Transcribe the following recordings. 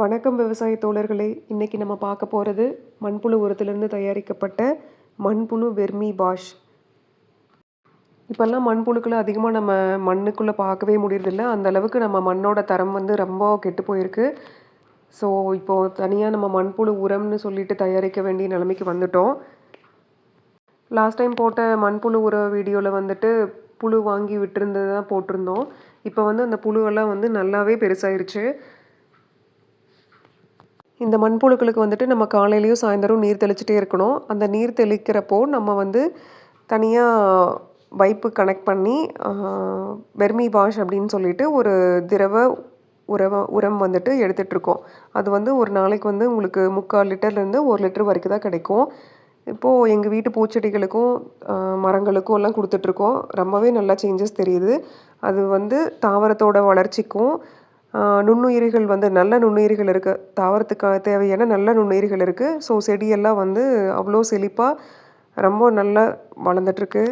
வணக்கம் விவசாய தோழர்களே. இன்றைக்கி நம்ம பார்க்க போகிறது மண்புழு உரத்திலிருந்து தயாரிக்கப்பட்ட மண்புழு வெர்மி வாஷ். இப்போல்லாம் மண்புழுக்களை அதிகமாக நம்ம மண்ணுக்குள்ளே பார்க்கவே முடியறதில்ல. அந்த அளவுக்கு நம்ம மண்ணோட தரம் ரொம்ப கெட்டு போயிருக்கு. ஸோ இப்போது தனியாக நம்ம மண்புழு உரம்னு சொல்லிட்டு தயாரிக்க வேண்டிய நிலைமைக்கு வந்துட்டோம். லாஸ்ட் டைம் போட்ட மண்புழு உர வீடியோவில் புழு வாங்கி விட்டுருந்தது தான் போட்டிருந்தோம். இப்போ அந்த புழுவெல்லாம் நல்லாவே பெருசாயிருச்சு. இந்த மண்புழுக்களுக்கு நம்ம காலையிலையும் சாயந்தரம் நீர் தெளிச்சிட்டே இருக்கணும். அந்த நீர் தெளிக்கிறப்போ நம்ம தனியாக பைப்பு கனெக்ட் பண்ணி வெர்மி வாஷ் அப்படின்னு சொல்லிட்டு ஒரு திரவ உரம் எடுத்துகிட்ருக்கோம். அது ஒரு நாளைக்கு உங்களுக்கு 3/4 லிட்டர்லேருந்து 1 லிட்டர் வரைக்கும் தான் கிடைக்கும். இப்போது எங்கள் வீட்டு பூச்செடிகளுக்கும் மரங்களுக்கும் எல்லாம் கொடுத்துட்ருக்கோம். ரொம்பவே நல்லா சேஞ்சஸ் தெரியுது. அது தாவரத்தோட வளர்ச்சிக்கும் நுண்ணுயிரிகள் நல்ல நுண்ணுயிரிகள் இருக்குது. தாவரத்துக்கு தேவையான நல்ல நுண்ணுயிரிகள் இருக்குது. ஸோ செடியெல்லாம் அவ்வளோ செழிப்பாக ரொம்ப நல்லா வளர்ந்துட்டுருக்கு.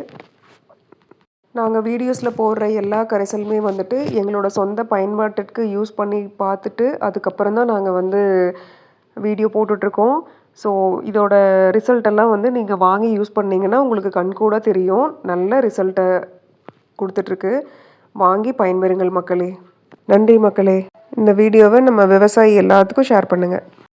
நாங்கள் வீடியோஸில் போடுற எல்லா கரைசலுமே எங்களோட சொந்த பயன்பாட்டிற்கு யூஸ் பண்ணி பார்த்துட்டு அதுக்கப்புறம் தான் நாங்கள் வீடியோ போட்டுட்ருக்கோம். ஸோ இதோட ரிசல்ட்டெல்லாம் நீங்கள் வாங்கி யூஸ் பண்ணிங்கன்னா உங்களுக்கு கண்கூட தெரியும். நல்ல ரிசல்ட்டை கொடுத்துட்ருக்கு. வாங்கி பயன்பெறுங்கள் மக்களே. நன்றி மக்களே. இந்த வீடியோவை நம்ம விவசாயி எல்லாத்துக்கும் ஷேர் பண்ணுங்கள்.